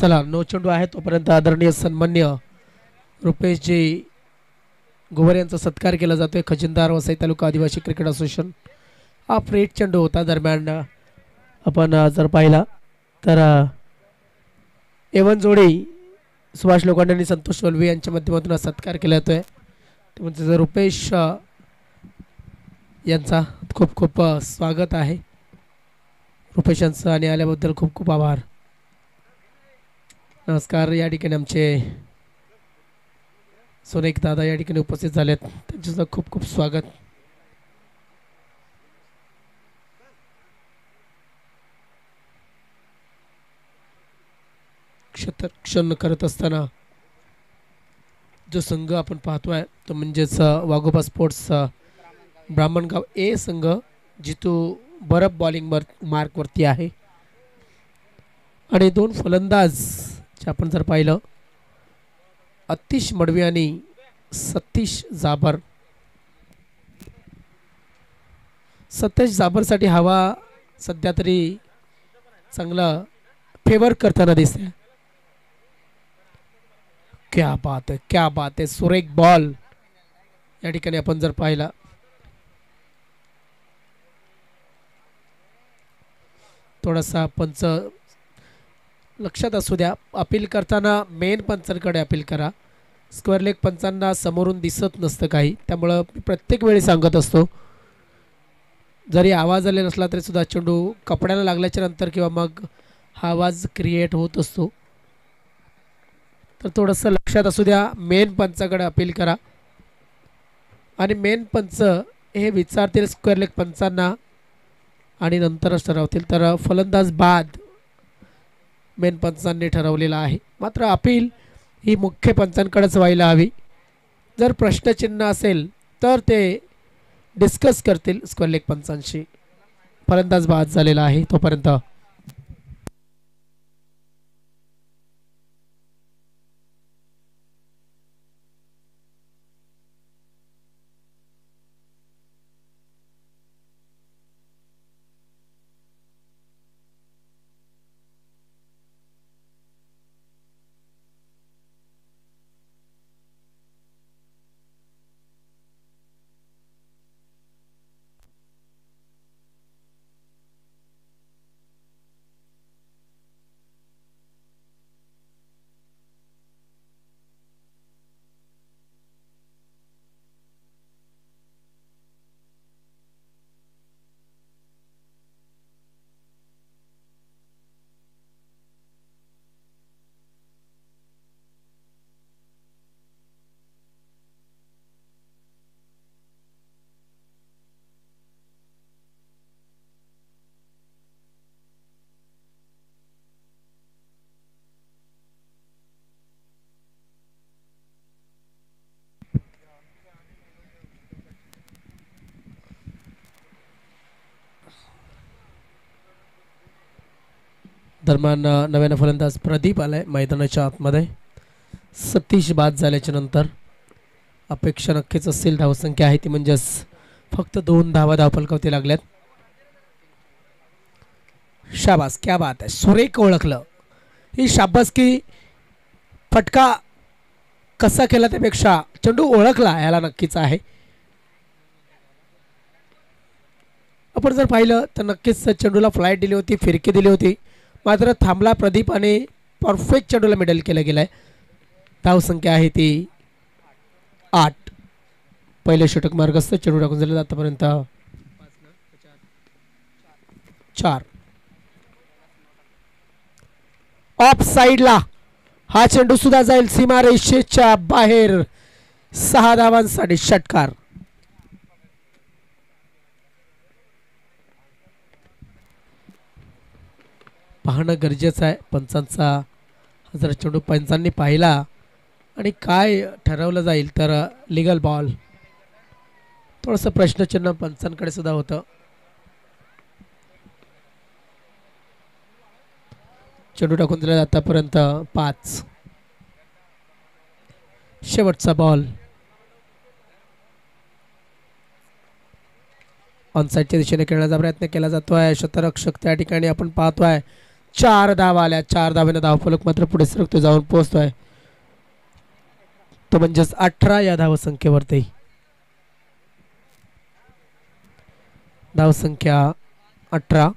चला नो चेंडू आहे तोपर्यंत आदरणीय सन्मान्य रुपेशजी गोवर यांचा सत्कार केला जातोय. खजिनदार वसई तालुका आदिवासी क्रिकेट असोसिएशन हा फ्रेट चेंडू होता. दरम्यान आपण जर पाहिला तर एवन जोडी सुभाष लोखंडे आणि संतोष वल्वी यांच्या माध्यमातून सत्कार केला जातोय. ते म्हणजे रुपेश यांचा खूप खूप स्वागत आहे. रुपेश यांचं आणि आल्याबद्दल खूप खूप आभार. नमस्कार. या ठिकाणी आमचे सोनेक दादा या ठिकाणी उपस्थित झालेत, त्यांचं खूप खूप स्वागत. क्षेत्ररक्षण करत असताना जो संघ आपण पाहतोय तो म्हणजेच वाघोबा स्पोर्ट्स ब्राह्मणगाव ए संघ, जितू बरफ बॉलिंग मार्कवरती आहे आणि दोन फलंदाज जे आपण जर पाहिलं अतिश मडवी आणि सतीश जाबर. सतीश जाबरसाठी हवा सध्या तरी चांगला फेवर करताना दिसते. क्या बात है, क्या बात है. सुरेख बॉल या ठिकाणी आपण जर पाहिला थोडासा पंच लक्षात असू द्या. अपील करताना मेन पंचांकडे अपील करा. स्क्वेअर लेग पंचांना समोरून दिसत नसतं काही, त्यामुळं मी प्रत्येक वेळी सांगत असतो जरी आवाज आले नसला तरी सुद्धा चेंडू कपड्याला लागल्याच्या नंतर किंवा मग हा आवाज क्रिएट होत असतो, तर थोडंसं लक्षात असू द्या. मेन पंचाकडे अपील करा आणि मेन पंच हे विचारतील स्क्वेअर लेग पंचांना आणि नंतरच ठरवतील. तर फलंदाज बाद मेन पंचांनी ठरवलेला आहे. मात्र अपील ही मुख्य पंचांकडेच व्हायला हवी. जर प्रश्नचिन्ह असेल तर ते डिस्कस करतील स्क्वेअर लेग पंचांशी. फलंदाज बाद झालेला आहे तोपर्यंत. दरम्यान नव्यानं फलंदाज प्रदीप आलाय मैदानाच्या आतमध्ये. सतीश बाद झाल्याच्या नंतर अपेक्षा नक्कीच असतील. धावसंख्या आहे ती म्हणजेच फक्त 2 धावा धावफलकावरती लागल्यात. शाबास, क्या बात आहे. सुरेख ओळखलं. ही शाबासकी फटका कसा केला त्यापेक्षा चेंडू ओळखला याला नक्कीच आहे. आपण जर पाहिलं तर नक्कीच चेंडूला फ्लाईट दिली होती, फिरकी दिली होती, मात्र थांबला प्रदीप आणि परफेक्ट चेंडूला मिडल केला गेलाय. धावसंख्या आहे ती 8. पहिले षटक मार्गस्थ चेंडू टाकून झाले आतापर्यंत 4. ऑफ साइडला हा चेंडू सुद्धा जाईल सीमारेषेच्या बाहेर. 6 धावांसाठी षटकार. पाहणं गरजेचं आहे पंचांचा. जर चेंडू पंचांनी पाहिला आणि काय ठरवलं जाईल तर लिगल बॉल. थोडंसं प्रश्नचिन्ह पंचांकडे सुद्धा होतं. चेंडू टाकून दिला आतापर्यंत 5. शेवटचा बॉल. ऑनसाईडच्या दिशेने खेळण्याचा प्रयत्न केला जातोय. शतरक्षक त्या ठिकाणी आपण पाहतोय 4 धावा आल्या. 4 धावेनं धावफलक मात्र पुढे सरकतो, जाऊन पोहोचतोय तो म्हणजेच 18 या धावसंख्येवरती. धावसंख्या 18.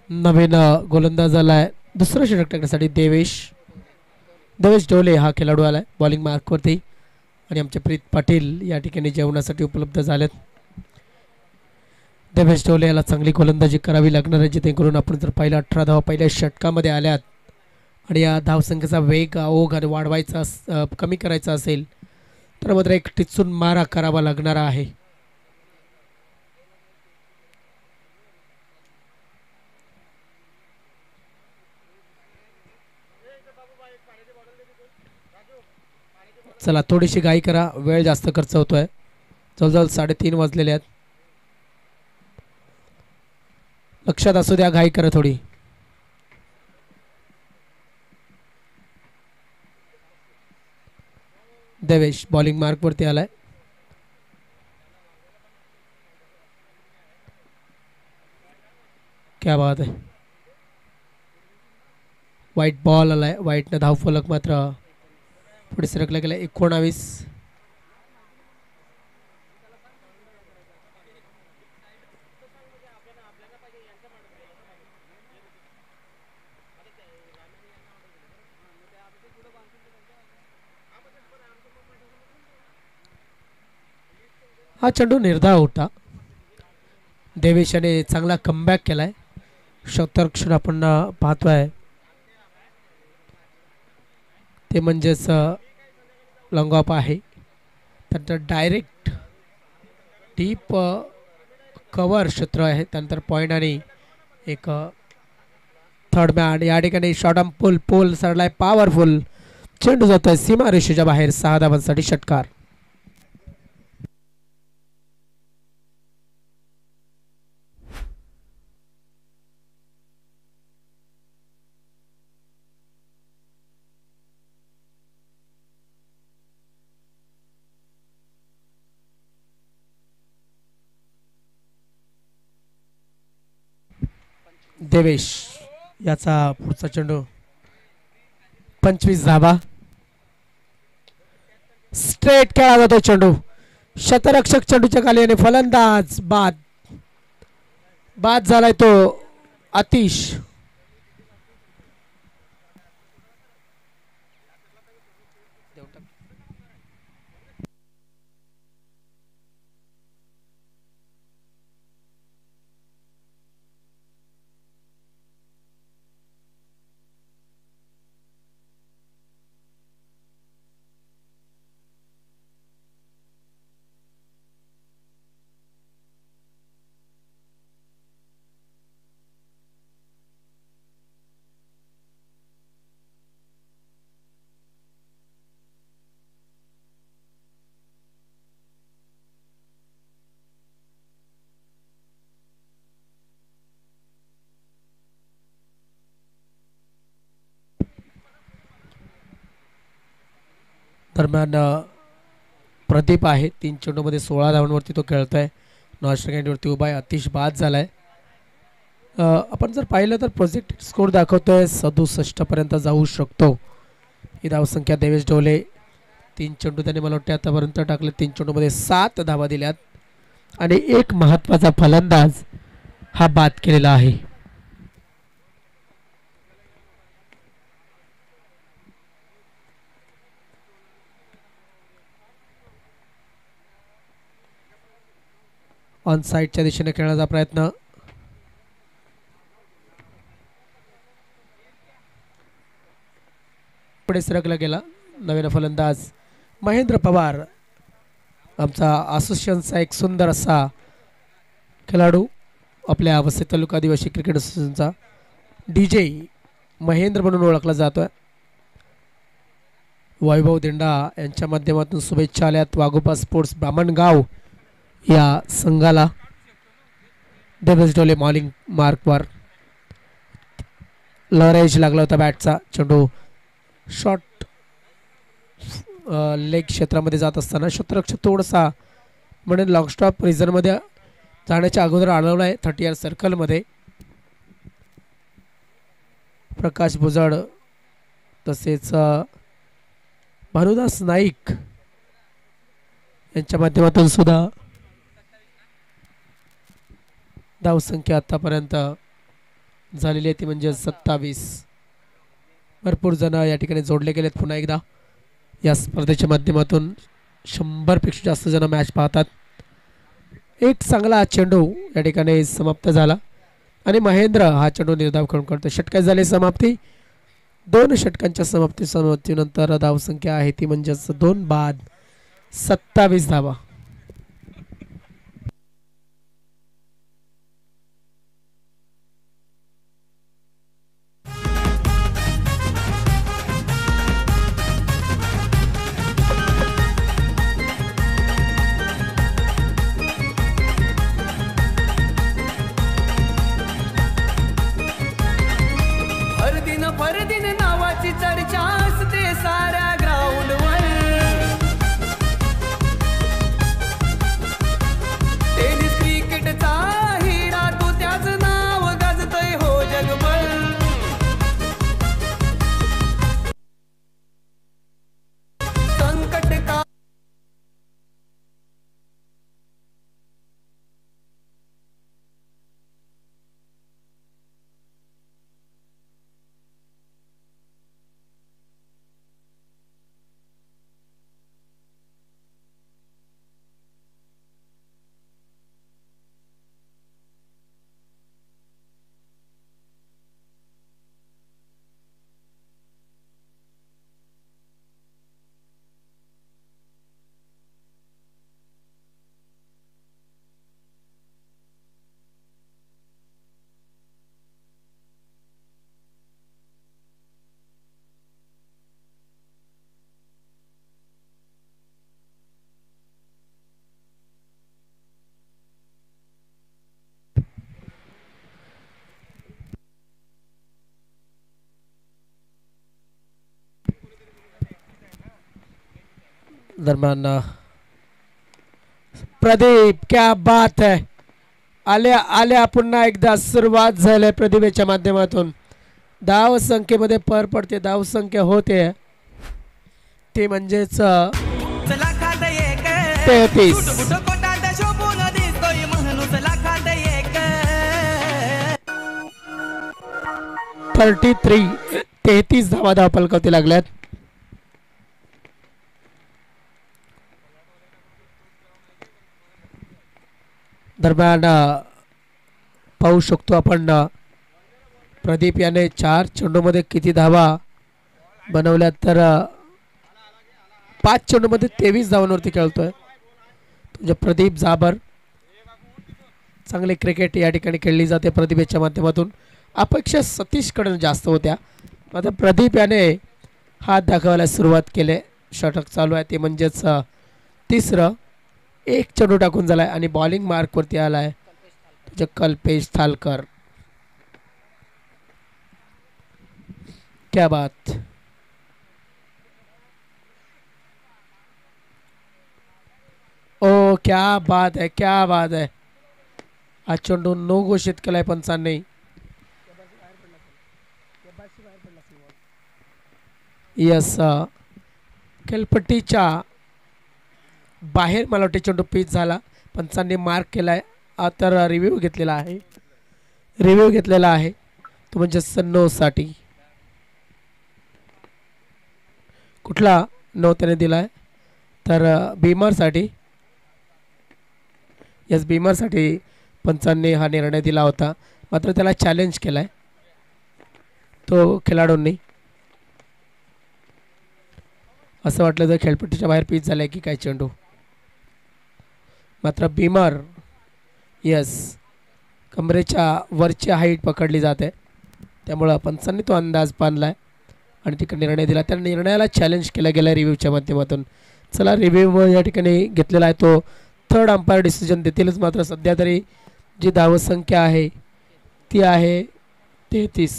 नवीन गोलंदाज आलाय दुसरं षटक टाकण्यासाठी देवेश ढोले हा खेळाडू आलाय बॉलिंग मार्कवरती. आणि आमचे प्रीत पाटील या ठिकाणी जेवणासाठी उपलब्ध झालेत. देवेश ढोले याला चांगली गोलंदाजी करावी लागणार आहे, जेणेकरून आपण जर पाहिलं 18 धावा पहिल्या षटकामध्ये आल्यात आणि या धावसंख्येचा वेग ओघ आणि वाढवायचा कमी करायचा असेल तर मात्र एक टिचून मारा करावा लागणार आहे. चला थोडीशी घाई करा, वेळ जास्त खर्च होतोय. जवळजवळ 3:30 वाजलेले आहेत. लक्षात असू द्या, घाई करा थोडी. देवेश बॉलिंग मार्कवरती आलाय. क्या बात आहे. व्हाईट बॉल आलाय. व्हाईटनं धावफलक मात्र पुढे सरकला गेला. 19. हा चेंडू निर्धाव होता. देवेशाने चांगला कमबॅक केलाय. शतरक्षण आपण पाहतोय ते म्हणजेच लॉंग ऑफ आहे. त्यानंतर डायरेक्ट डीप कव्हर क्षेत्र आहे. त्यानंतर पॉईंट आणि एक थर्ड मॅन. या ठिकाणी शॉर्ट आर्म पोल सरलाय पॉवरफुल. चेंडू जातोय सीमा रेषेच्या बाहेर. 6 धावांसाठी षटकार. देवेश याचा पुढचा चेंडू 25 धावा. स्ट्रेट खेळला जातो चेंडू. शतरक्षक चेंडूच्या खाली आणि फलंदाज बाद झालाय तो आतिश. दरम्यान प्रदीप आहे 3 चेंडूमध्ये 16 धावांवरती तो खेळतोय. नॉन वरती उभा आहे. अतिश बाद झालाय. आपण जर पाहिलं तर प्रोजेक्ट स्कोर दाखवतोय 67 पर्यंत जाऊ शकतो. ही धावसंख्या देवेश ढोले 3 चेंडू त्याने मला वाटते आतापर्यंत टाकले. 3 चेंडूमध्ये 7 धावा दिल्यात आणि एक महत्वाचा फलंदाज हा बाद केलेला आहे. ऑन साइडच्या दिशेने खेळण्याचा प्रयत्न. पुढे सरकला गेला. नवीन फलंदाज महेंद्र पवार आमचा असोसिएशनचा एक सुंदर असा खेळाडू, आपल्या वसई तालुका आदिवासी क्रिकेट असोसिएशनचा DJ महेंद्र म्हणून ओळखला जातोय. वैभव दिंडा यांच्या माध्यमातून शुभेच्छा आल्यात वाघोबा स्पोर्ट्स ब्राह्मणगाव या संघाला. डेव्हिस डोले मॉलिंग मार्कवर लहरेज लागला होता बॅटचा. चेंडू शॉट लेग क्षेत्रामध्ये जात असताना क्षेत्ररक्षक थोडासा म्हणून लॉंग स्टॉप रिझनमध्ये जाण्याच्या अगोदर अडवला आहे 30 सर्कलमध्ये. प्रकाश भुजड तसेच भानुदास नाईक यांच्या माध्यमातून सुद्धा धावसंख्या आतापर्यंत झालेली आहे ती म्हणजे 27. भरपूर जण या ठिकाणी जोडले गेलेत. पुन्हा एकदा या स्पर्धेच्या माध्यमातून 100 पेक्षा जास्त जण मॅच पाहतात. एक चांगला चेंडू या ठिकाणी समाप्त झाला आणि महेंद्र हा चेंडू निर्धाव खेळून करतो. षटके झाले समाप्ती. 2 षटकांच्या समाप्तीनंतर धावसंख्या आहे ती म्हणजेच 2 बाद 27 धावा. फरदीन नावाची चर्चा असते साऱ्या ग्राउंडवर. टेनिस क्रिकेटचा हिरा तू त्याच नाव गाजतय हो जगभर. संकट का दरम्यान प्रदीप क्या बात है. आल्या आल्या पुन्हा एकदा सुरुवात झाली प्रतिभेच्या माध्यमातून. धाव संख्येमध्ये भर पडते. धाव संख्या होते ते म्हणजेच 33. 33 धावा धावपलकावती लागल्यात. दरम्यान पाहू शकतो आपण प्रदीप याने 4 चेंडूमध्ये किती धावा बनवल्या तर 5 चेंडूमध्ये 23 धावांवरती खेळतोय. म्हणजे प्रदीप जाबर. चांगली क्रिकेट या ठिकाणी खेळली जाते प्रदीपच्या माध्यमातून. अपेक्षा सतीशकडून जास्त होत्या मात्र प्रदीप याने हात दाखवायला सुरुवात केली. षटक चालू आहे ते म्हणजेच 3रं. 1 चेंडू टाकून झालाय आणि बॉलिंग मार्कवरती आलाय तुझे कल्पेश थालकर. क्या बात. ओ क्या बात है, क्या बात है. हा चेंडू नो घोषित केलाय पंचांनी. यस खेळपट्टीच्या बाहेर मला वाटते चेंडू पिच झाला. पंचांनी मार्क केलाय. तर रिव्ह्यू घेतलेला आहे तो म्हणजे सन्नोसाठी. कुठला नो त्याने दिलाय तर बीमरसाठी. यस बीमरसाठी पंचांनी हा निर्णय दिला होता मात्र त्याला चॅलेंज केलाय तो खेळाडूंनी. असं वाटलं तर खेळपट्टीच्या बाहेर पिच झालाय की काय चेंडू, मात्र बिमर यस कमरेच्या वरची हाईट पकडली जाते, त्यामुळं पंचांनी तो अंदाज बांधलाय आणि तिकडे निर्णय दिला. त्या निर्णयाला चॅलेंज केला गेला रिव्ह्यूच्या माध्यमातून. चला रिव्ह्यू या ठिकाणी घेतलेला आहे तो थर्ड अंपायर डिसिजन देतीलच, मात्र सध्या तरी जी धावसंख्या आहे ती आहे 33.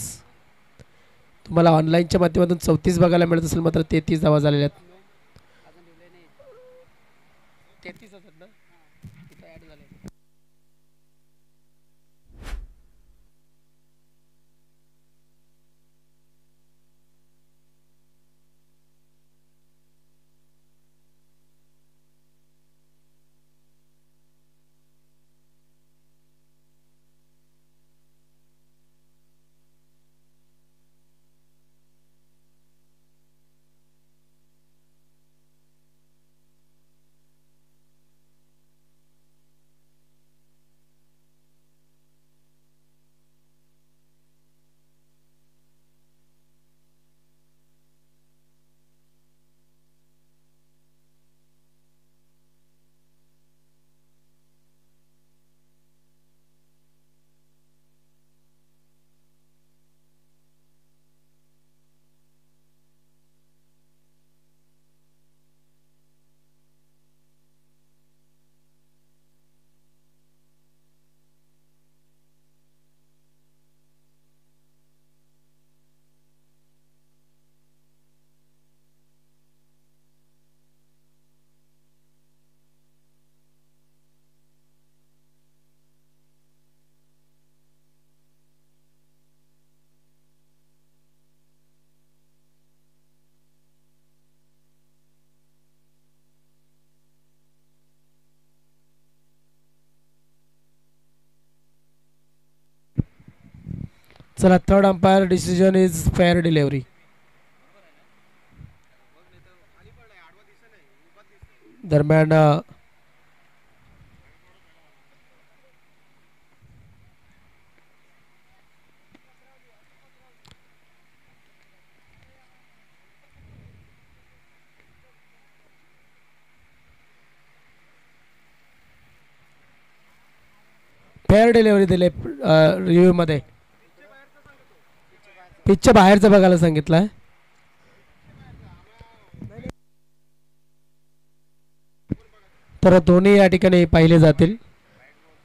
तुम्हाला ऑनलाईनच्या माध्यमातून 34 बघायला मिळत असेल, मात्र 33 धावा झालेल्या आहेत. 33 असतात ना, इथं ॲड झाले. चला third umpire decision is fair delivery. दरम्यान फेअर डिलिव्हरी दिले रिव्ह्यू मध्ये. पिचच्या बाहेरचं बघायला सांगितलंय. तर दोन्ही या ठिकाणी पाहिले जातील.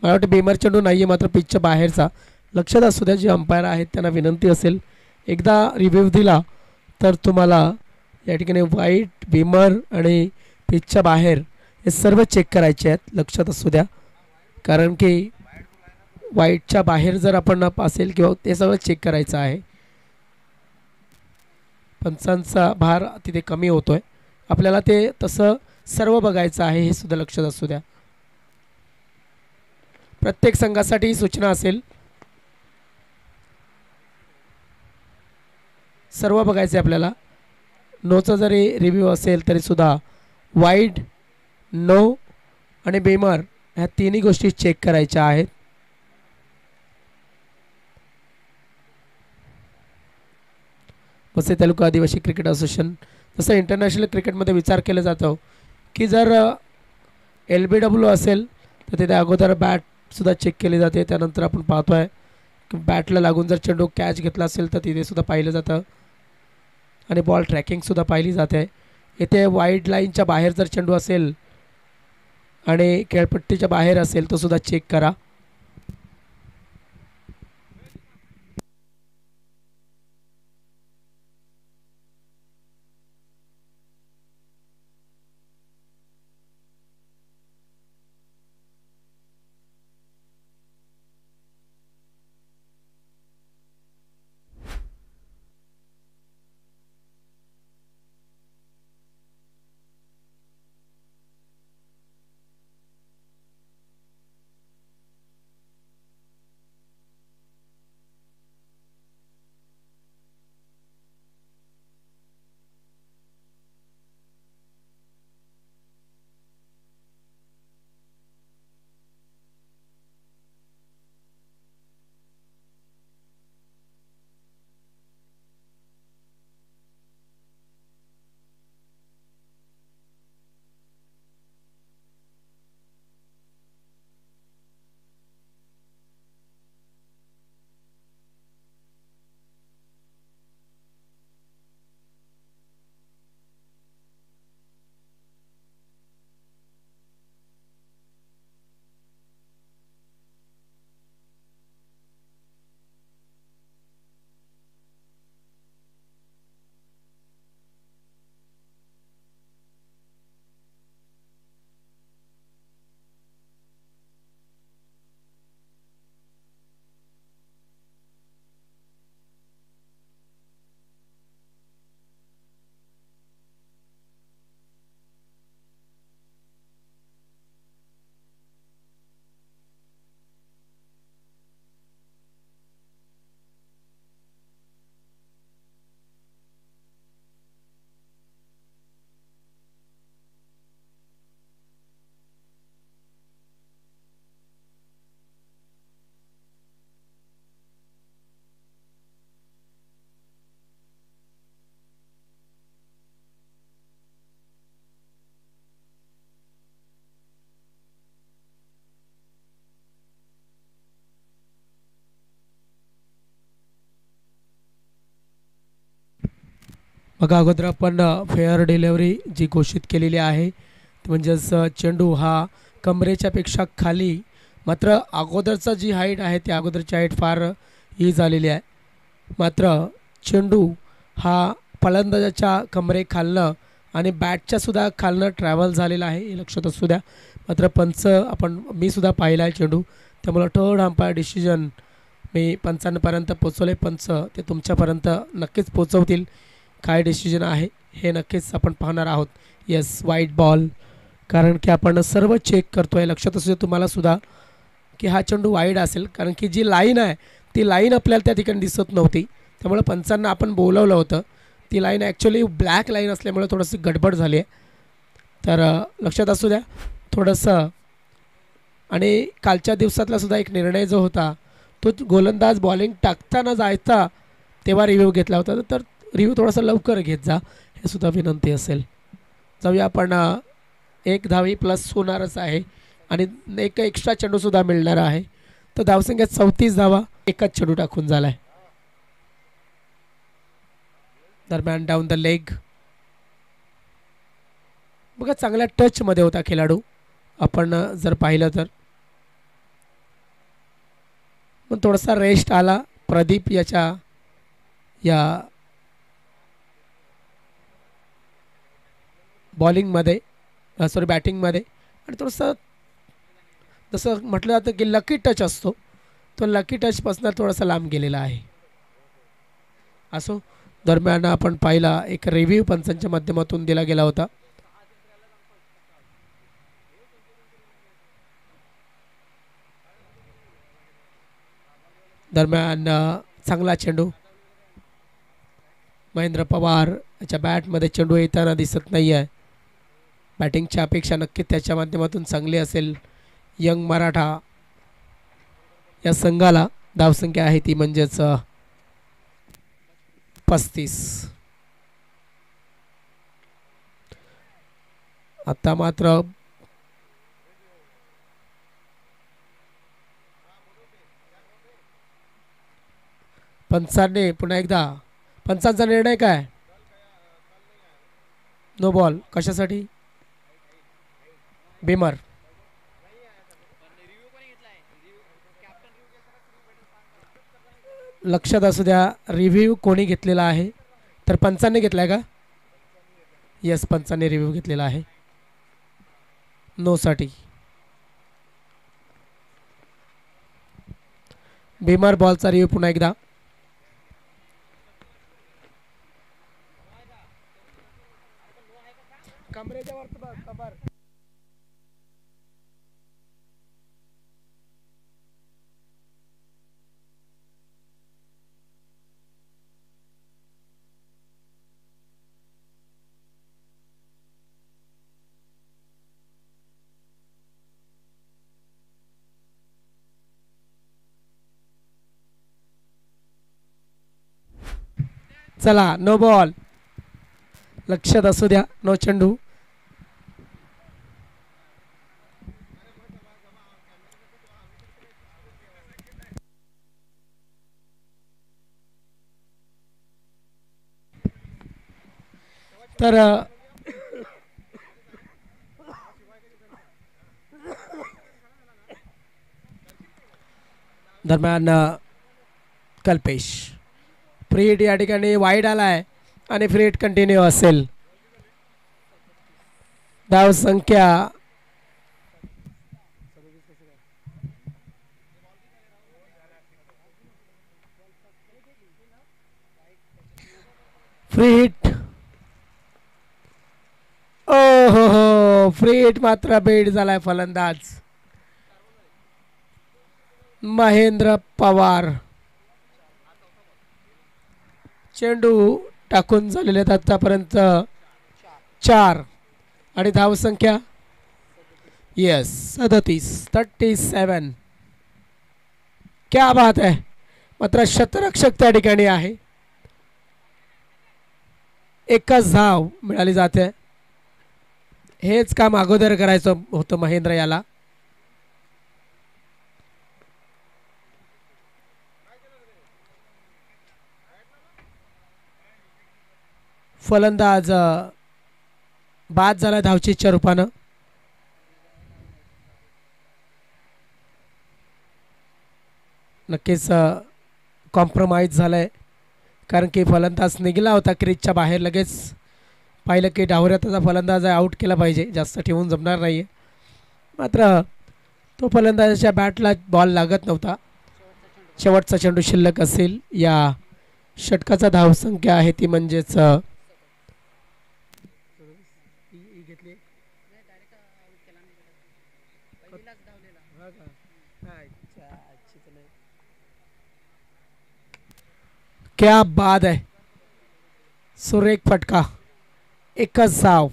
मला वाटतं बिमर चेंडू नाही आहे, मात्र पिचच्या बाहेरचा. लक्षात असू द्या जे अंपायर आहेत त्यांना विनंती असेल एकदा रिव्ह्यू दिला तर तुम्हाला या ठिकाणी वाईट बिमर आणि पिचच्या बाहेर हे सर्व चेक करायचे आहेत. लक्षात असू द्या, कारण की वाईटच्या बाहेर जर आपण असेल किंवा ते सगळं चेक करायचं आहे. पंचांचा भार तिथे कमी होतोय, आपल्याला ते तसं सर्व बघायचं आहे, हे सुद्धा लक्षात असू द्या. प्रत्येक संघासाठी ही सूचना असेल, सर्व बघायचं आहे आपल्याला. नोचा जरी रिव्ह्यू असेल तरी सुद्धा वाईड, नो आणि बेमर ह्या तिन्ही गोष्टी चेक करायच्या आहेत. वसई तालुका आदिवासी क्रिकेट असोसिएशन, जसं इंटरनॅशनल क्रिकेटमध्ये विचार केला जातो की जर LBW असेल तर तिथे अगोदर बॅटसुद्धा चेक केली जाते. त्यानंतर आपण पाहतो आहे की बॅटला लागून जर चेंडू कॅच घेतला असेल तर तिथे सुद्धा पाहिलं जातं आणि बॉल ट्रॅकिंगसुद्धा पाहिली जाते. इथे वाईड लाईनच्या बाहेर जर चेंडू असेल आणि खेळपट्टीच्या बाहेर असेल तो सुद्धा चेक करा. बघा अगोदर आपण फेअर डिलिव्हरी जी घोषित केलेली आहे ती म्हणजेच चेंडू हा कमरेच्या पेक्षा खाली, मात्र अगोदरचा जी हाईट आहे ती अगोदरची हाईट फार ही झालेली आहे. मात्र चेंडू हा फलंदाजाच्या कमरेखालनं आणि बॅटच्या सुद्धा खालनं ट्रॅव्हल झालेला आहे, हे लक्षात असू द्या. मात्र पंच मी सुद्धा पाहिला आहे चेंडू, त्यामुळं थर्ड अंपायर डिसिजन मी पंचांपर्यंत पोचवले. पंच ते तुमच्यापर्यंत नक्कीच पोचवतील. काय डिसिजन आहे हे नक्कीच आपण पाहणार आहोत. येस, वाईट बॉल, कारण की आपण सर्व चेक करतो आहे. लक्षात असू दे तुम्हालासुद्धा की हा चेंडू वाईड असेल, कारण की जी लाईन आहे ती लाईन आपल्याला त्या ठिकाणी दिसत नव्हती. त्यामुळे पंचांना आपण बोलवलं होतं. ती लाईन ॲक्च्युली ब्लॅक लाईन असल्यामुळे थोडंसं गडबड झाली आहे. तर लक्षात असू द्या थोडंसं. आणि कालच्या दिवसातलासुद्धा एक निर्णय जो होता तो गोलंदाज बॉलिंग टाकताना जायचा तेव्हा रिव्ह्यू घेतला होता. तर रिव्ह्यू थोडासा लवकर घेत जा, हे सुद्धा विनंती असेल. जाऊया आपण. एक धावी प्लस होणारच आहे आणि एक एक्स्ट्रा चेंडूसुद्धा मिळणार आहे. तर धावसंख्या 34 धावा एकच चेंडू टाकून झाला आहे. दरम्यान डाऊन द लेग, बघा चांगल्या टचमध्ये होता खेळाडू आपण जर पाहिलं तर. पण थोडासा रेस्ट आला प्रदीप या बॉलिंगमध्ये, सॉरी बॅटिंगमध्ये. आणि थोडंसं जसं म्हटलं जातं की लकी टच असतो, तो लकी टचपासून थोडासा लांब गेलेला आहे. असो, दरम्यान आपण पाहिला एक रिव्ह्यू पंचांच्या माध्यमातून दिला गेला होता. दरम्यान चांगला चेंडू महेंद्र पवार याच्या बॅटमध्ये चेंडू येताना दिसत नाही आहे. बॅटिंगची अपेक्षा नक्कीच त्याच्या माध्यमातून चांगली असेल. यंग मराठा या संघाला धावसंख्या आहे ती म्हणजेच 35. आता मात्र पंचांनी पुन्हा एकदा, पंचांचा निर्णय काय? No ball. कशासाठी? बिमर. लक्षात असू द्या रिव्ह्यू कोणी घेतलेला आहे, तर पंचांनी घेतला आहे का? येस, पंचांनी रिव्ह्यू घेतलेला आहे नोसाठी. बिमर बॉलचा रिव्ह्यू पुन्हा एकदा. चला, नो बॉल. लक्षात असू द्या, नो चेंडू. तर दरम्यान कल्पेश फ्री हिट या ठिकाणी वाईड आला आहे आणि फ्री हिट कंटिन्यू असेल. धाव संख्या फ्री हिट. ओ हो, फ्री हिट मात्र बेड झालाय फलंदाज महेंद्र पवार. चेंडू टाकून झालेले आहेत आतापर्यंत 4 आणि धावसंख्या येस 37. क्या बात आहे. मात्र शतरक्षक त्या ठिकाणी आहे. एकच धाव मिळाली जाते. हेच काम अगोदर करायचं होतं महेंद्र याला. फलंदाज बाद झाला धावचीच्या रूपानं. नक्कीच कॉम्प्रोमाइज झालाय, कारण की फलंदाज निघाला होता क्रीजच्या बाहेर. लगेच पाहिलं की डावऱ्याचा फलंदाज आऊट केला पाहिजे, जास्त ठेवून जमणार नाही आहे. मात्र तो फलंदाजाच्या बॅटला बॉल लागत नव्हता. शेवटचा चेंडू शिल्लक असेल. या षटकाचा धावसंख्या आहे ती म्हणजेच क्या बाद आहे. सुरेख फटका, एकच धाव.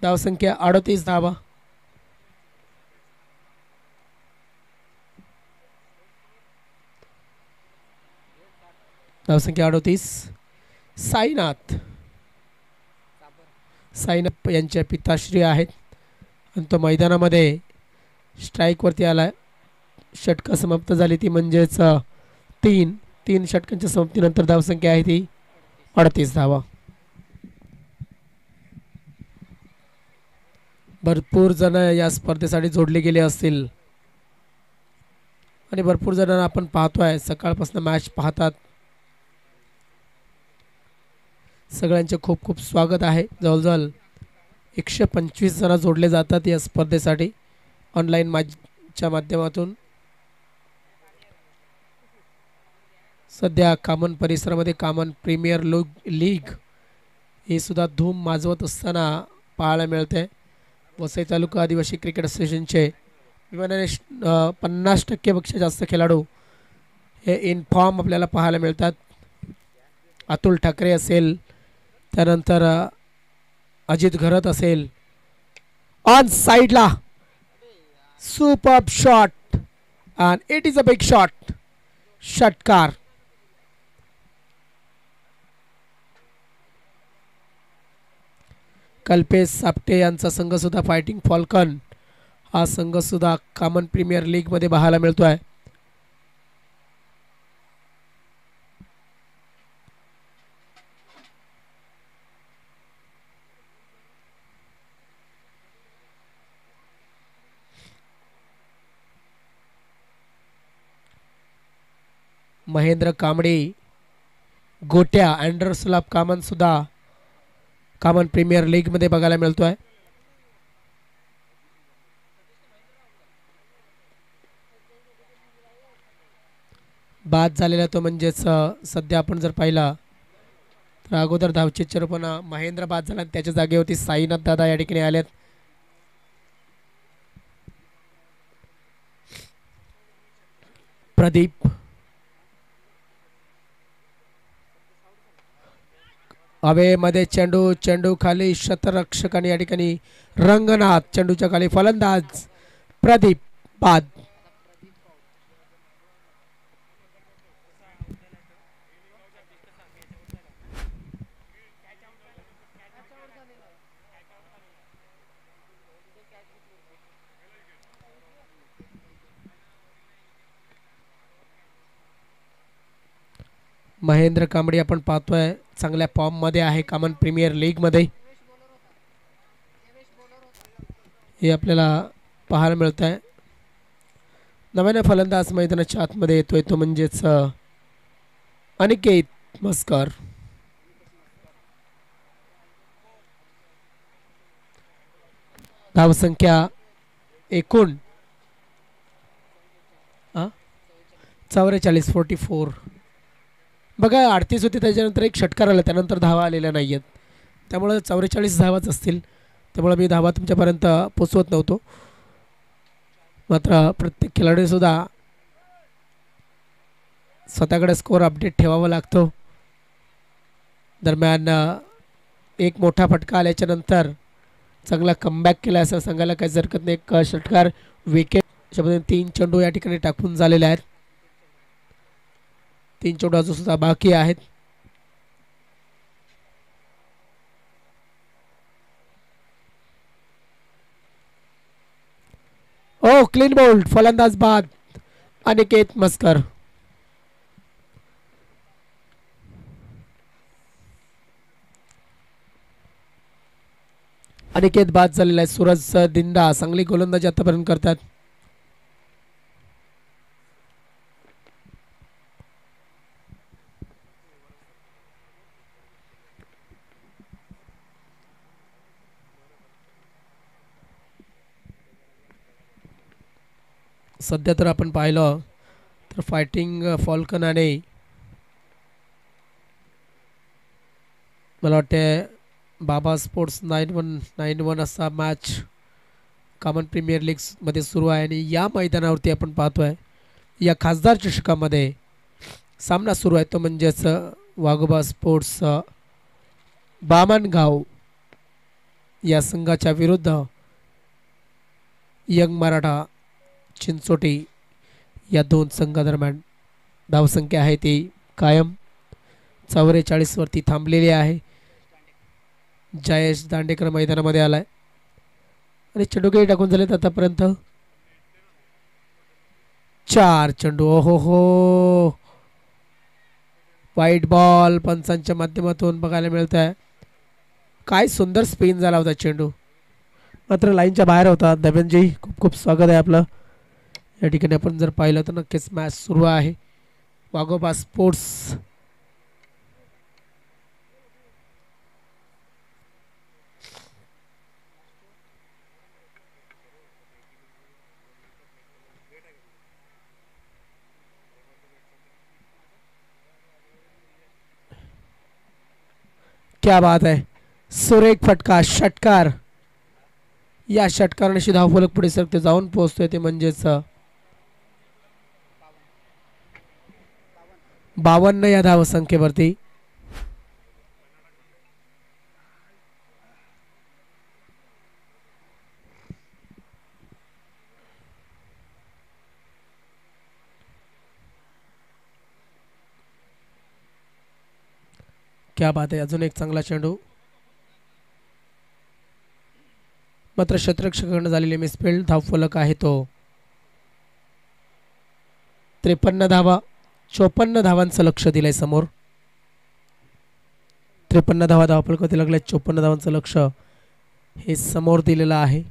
धावसंख्या 38 धावा. धावसंख्या 38. साईनाथ यांच्या पिताश्री आहेत आणि तो मैदानामध्ये स्ट्राईकवरती आलाय. षटकं समाप्त झाली ती म्हणजेच तीन षटकांच्या समाप्तीनंतर धावसंख्या आहे ती 38 धावा. भरपूर जण या स्पर्धेसाठी जोडले गेले असतील आणि भरपूर जणांना आपण पाहतोय सकाळपासून मॅच पाहतात. सगळ्यांचे खूप खूप स्वागत आहे. जवळजवळ 125 जण जोडले जातात या स्पर्धेसाठी ऑनलाईन मॅचच्या माध्यमातून. सध्या कामन परिसरामध्ये कामन प्रीमियर लीग हे सुद्धा धूम माजवत असताना पाहायला मिळते. वसई तालुका आदिवासी क्रिकेट असोसिएशनचे विमानाने 50% पेक्षा जास्त खेळाडू हे इन फॉर्म आपल्याला पाहायला मिळतात. अतुल ठाकरे असेल, त्यानंतर अजित घरत असेल. ऑन साइडला super shot and it is a big shot. षटकार. कल्पेश सापटे यांचा संघ सुद्धा फायटिंग फॉल्कन हा संघ सुद्धा कॉमन प्रीमियर लीग मध्ये पाहायला मिळतोय. महेंद्र कांबळे गोट्या अँडरसुलाप कामन सुद्धा कॉमन प्रीमियर लीग मध्ये बघायला मिळतोय. बाद झालेला तो म्हणजेच सध्या आपण जर पाहिला तर अगोदर धावचीच्या रूपानं महेंद्र बाद झाला, त्याच्या जागेवरती साईनाथ दादा या ठिकाणी आलेत. प्रदीप हवेमध्ये चेंडू खाली शतरक्षकाने या ठिकाणी रंगनाथ चेंडूच्या खाली फलंदाज प्रदीप बाद. महेंद्र कांबळे आपण पाहतोय चांगल्या फॉर्म मध्ये आहे कॉमन प्रीमियर लीग मध्ये. हे आपल्याला पाहायला मिळत आहे. नव्याने फलंदाज मैदानाच्या आतमध्ये येतोय तो म्हणजेच अनिकेत मस्कर. धावसंख्या एकूण 44. बघा 38 होते, त्याच्यानंतर एक षटकार आला, त्यानंतर धावा आलेल्या नाही आहेत. त्यामुळे 44 धावाच असतील. त्यामुळे मी धावा तुमच्यापर्यंत पोचवत नव्हतो. मात्र प्रत्येक खेळाडूसुद्धा स्वतःकडे स्कोअर अपडेट ठेवावा लागतो. दरम्यान एक मोठा फटका आल्याच्या नंतर चांगला कमबॅक केला असं सांगायला काहीच हरकत नाही. एक षटकार विकेट अशा पद्धतीने 3 चेंडू या ठिकाणी टाकून झालेले आहेत. 3 चेंडू अजून सुद्धा बाकी आहेत. ओ क्लीन बोल्ड, फलंदाज बाद अनिकेत मस्कर. अनिकेत बाद झालेला आहे. सूरज दिंडा चांगली गोलंदाजी आतापर्यंत करतात. सध्या तर आपण पाहिलं तर फायटिंग फॉल्कन आणि मला वाटते बाबा स्पोर्ट्स 9191 असा मॅच कॉमन प्रीमियर लीगमध्ये सुरू आहे आणि या मैदानावरती आपण पाहतोय या खासदार चषकामध्ये सामना सुरू आहे तो म्हणजेच वाघोबा स्पोर्ट्स बामणगाव या संघाच्या विरुद्ध यंग मराठा चिंचोटी या दोन संघादरम्यान धावसंख्या आहे ती कायम 44 वरती थांबलेली आहे. जयेश दांडेकर मैदानामध्ये आलाय आणि चेंडू टाकून झालेत आतापर्यंत 4 चेंडू. ओहो हो, वाईट बॉल पंचांच्या माध्यमातून बघायला मिळत आहे. काय सुंदर स्पिन झाला होता चेंडू, मात्र लाईनच्या बाहेर होता. दबेनजी खूप खूप स्वागत आहे आपलं. या ठिकाणी आपण जर पाहिलं तर नक्कीच मॅच सुरू आहे. वाघोबा स्पोर्ट्स क्या बात आहे, सुरेख फटका षटकार. या षटकाराशी धावफलक पुढे सरते जाऊन पोहोचतोय ते म्हणजेच 52 या धावसंख्येवरती. क्या बात आहे, अजून एक चांगला चेंडू, मात्र क्षेत्ररक्षकाकडून झालेली मिसफील्ड. धावफलक आहे तो 53 धावा. 54 धावांचं लक्ष दिलंय समोर. 53 धावा धावफलकावरती लागल्या. 54 धावांचं लक्ष हे समोर दिलेलं आहे.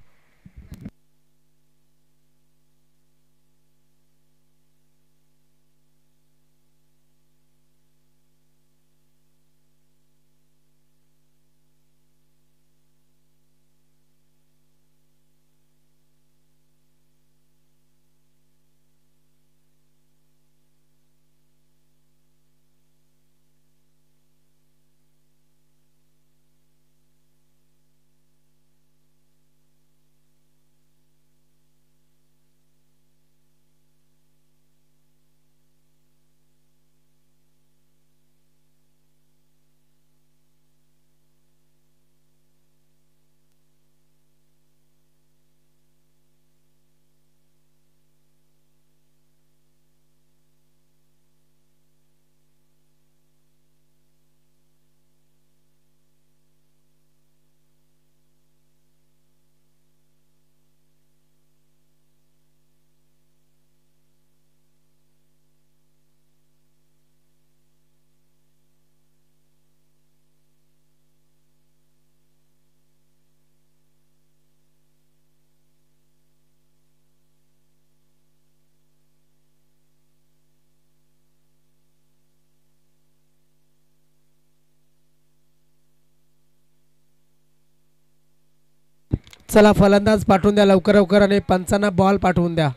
चला फलंदाज पाठवून द्या लवकर लवकर आणि पंचांना बॉल पाठवून द्या.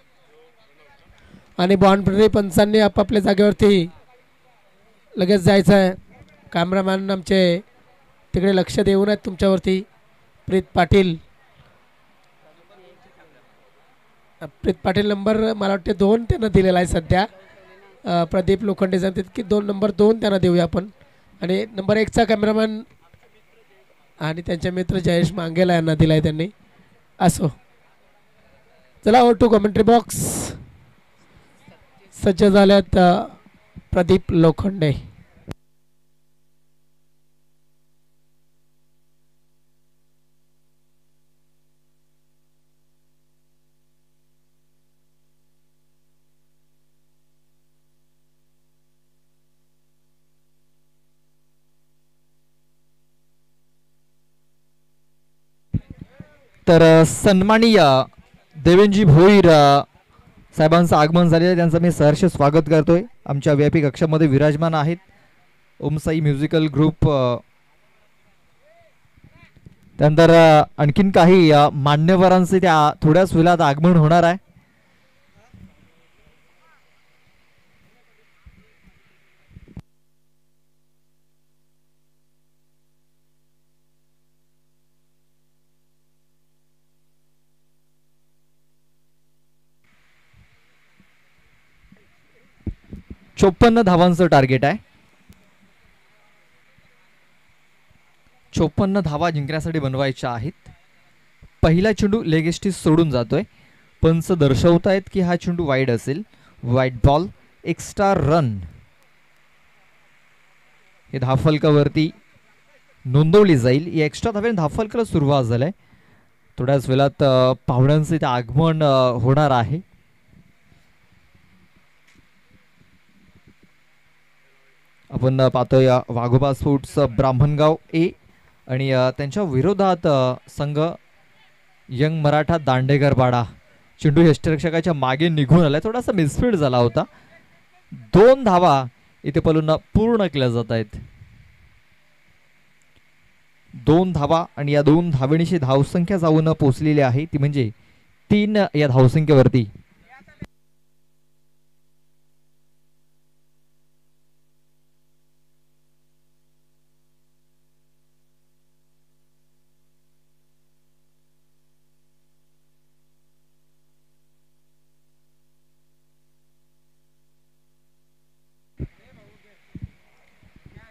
आणि बाउंड्री पंचांनी आपापल्या जागेवरती लगेच जायचं आहे. कॅमेरामॅन आमचे तिकडे लक्ष देऊन आहेत तुमच्यावरती. प्रीत पाटील नंबर मला वाटते 2 त्यांना दिलेला आहे सध्या. प्रदीप लोखंडे सांगतात की नंबर 2 त्यांना देऊया आपण. आणि नंबर 1चा कॅमेरामॅन आणि त्यांचे मित्र जयेश मांगेला यांना दिलाय त्यांनी. असो, चला ओ टू कमेंट्री बॉक्स. सज्ज झाल्यात प्रदीप लोखंडे. तर सन्माननीय देवेंजी भोईर साहेबांचं आगमन झालेलं आहे, त्यांचं मी सहर्ष स्वागत करतोय. आमच्या VIP कक्षामध्ये विराजमान आहेत ओमसाई म्युझिकल ग्रुप. त्यानंतर आणखीन काही मान्यवरांचे त्या थोड्याच वेळात आगमन होणार आहे. चोपन्न धावांचं टार्गेट आहे. 54 धावा जिंकण्यासाठी बनवायच्या आहेत. पहिला चेंडू लेग एस्टीस सोडून जातोय. पंच दर्शवतायत की हा चेंडू वाईड असेल. वाईड बॉल, एक्स्ट्रा रन हे धावफलकावरती नोंदवली जाईल. या एक्स्ट्रा धाव्याने धावफलकाला सुरुवात झालाय. थोड्याच वेळात पाहुण्यांचे इथे आगमन होणार आहे. आपण पाहतोय वाघोबा स्पोर्ट्स ब्राह्मणगाव ए आणि त्यांच्या विरोधात संघ यंग मराठा दांडेकर पाडा. चेंडू यष्टिरक्षकाच्या मागे निघून आलाय. थोडासा मिसफील्ड झाला होता. 2 धावा इथे पलून पूर्ण केल्या जात आहेत. 2 धावा आणि या 2 धावेणीची धावसंख्या जाऊन पोहोचलेली आहे ती म्हणजे 3 या धावसंख्येवरती.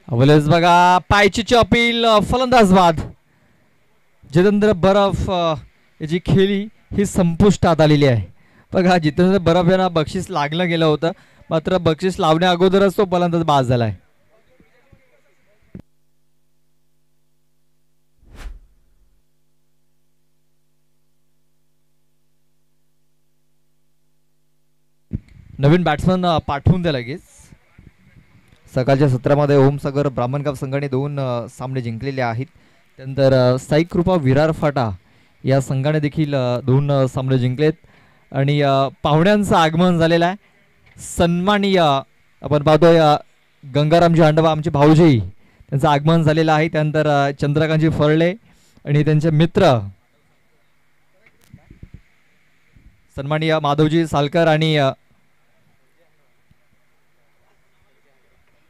अवलेच बघा पायचीची अपील, फलंदाज बाद. जितेंद्र बरफ याची खेळी ही संपुष्टात आलेली आहे. बघा जितेंद्र बरफ यांना बक्षीस लागलं गेलं होतं, मात्र बक्षीस लावण्या अगोदरच तो फलंदाज बाद झालाय. नवीन बॅट्समन पाठवून द्या लगेच. सकाळच्या सत्रामध्ये ओमसागर ब्राह्मणगाव संघाने 2 सामने जिंकलेले आहेत. त्यानंतर साई कृपा विरार फाटा या संघाने देखील 2 सामने जिंकलेत आणि पाहुण्यांचं आगमन झालेलं आहे. सन्माननीय आपण पाहतोय गंगारामजी हांडवा आमचे भाऊजी त्यांचं आगमन झालेलं आहे. त्यानंतर चंद्रकांतजी फरळे आणि त्यांचे मित्र सन्माननीय माधवजी सालकर आणि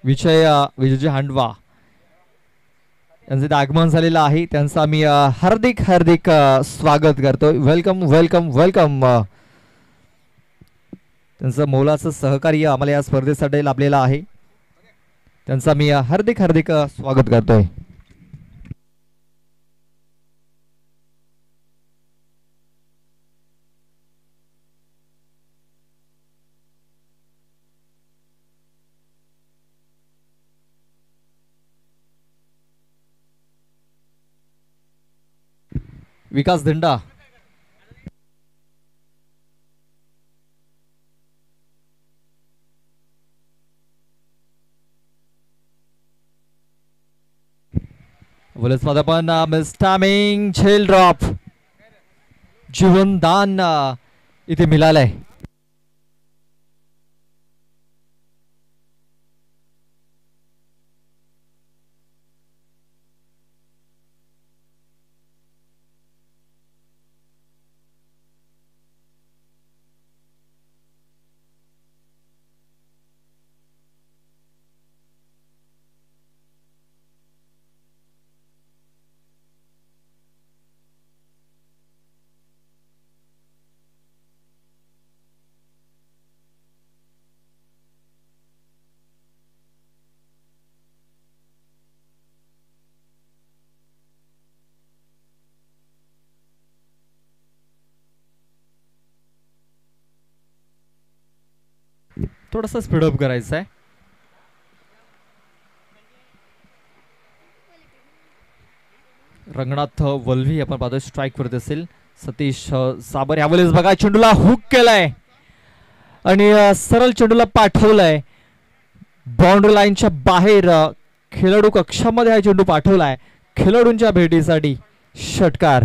विजयजी हांडवा यांचं आगमन झालेलं आहे. त्यांचं आम्ही हार्दिक हार्दिक स्वागत करतोय. Welcome welcome welcome. त्यांचं मोलाचं सहकार्य आम्हाला या स्पर्धेसाठी लाभलेलं आहे. त्यांचं आम्ही हार्दिक हार्दिक स्वागत करतोय. विकास धिंडा पण मिस्टामिंग झेल ड्रॉप जीवनदान इथे मिळालंय. थोडासा स्पीडअप करायचा आहे. रंगनाथ वल्वी आपण पाहतोय स्ट्राईक वरती असेल. सतीश साबर यावेळेस बघा चेंडूला हुक केलाय आणि सरळ चेंडूला पाठवलाय बाउंड्री लाईनच्या बाहेर. खेळाडू कक्षामध्ये हा चेंडू पाठवलाय. खेळाडूंच्या भेटीसाठी षटकार.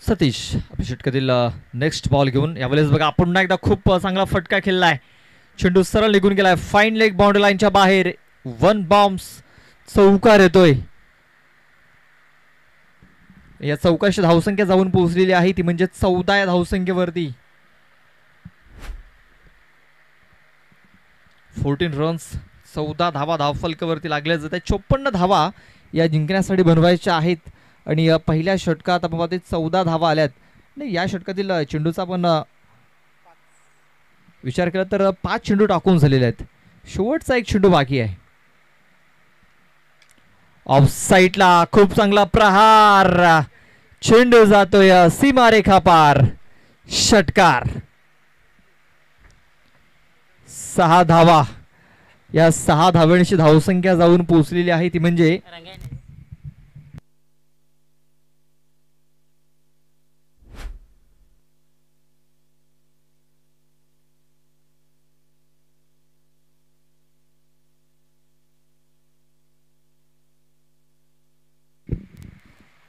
सतीश आपल्या षटकातील नेक्स्ट बॉल घेऊन यावेळेस बघा पुन्हा एकदा खूप चांगला फटका खेळलाय. चेंडू सरळ निघून गेलाय फाईन लेग बाउंड्री लाईनच्या बाहेर. वन बाउन्स चौकार येतोय. या चौकाशी धावसंख्या जाऊन पोहोचलेली आहे ती म्हणजे 14 या धावसंख्येवरती. 14 रन्स 14 धावा धावफलकावरती लागल्या जातात. 54 धावा या जिंकण्यासाठी बनवायच्या आहेत. आणि पहिल्या षटकात आपण पाहतोय 14 धावा आल्यात. नाही या षटकातील चेंडूचा आपण विचार केला तर 5 चेंडू टाकून झालेले आहेत. शेवटचा एक चेंडू बाकी आहे. ऑफ साईडला खूप चांगला प्रहार. चेंडू जातोय सीमारेखा पार. षटकार. 6 धावा या 6 धावांची धावसंख्या जाऊन पोहोचलेली आहे ती म्हणजे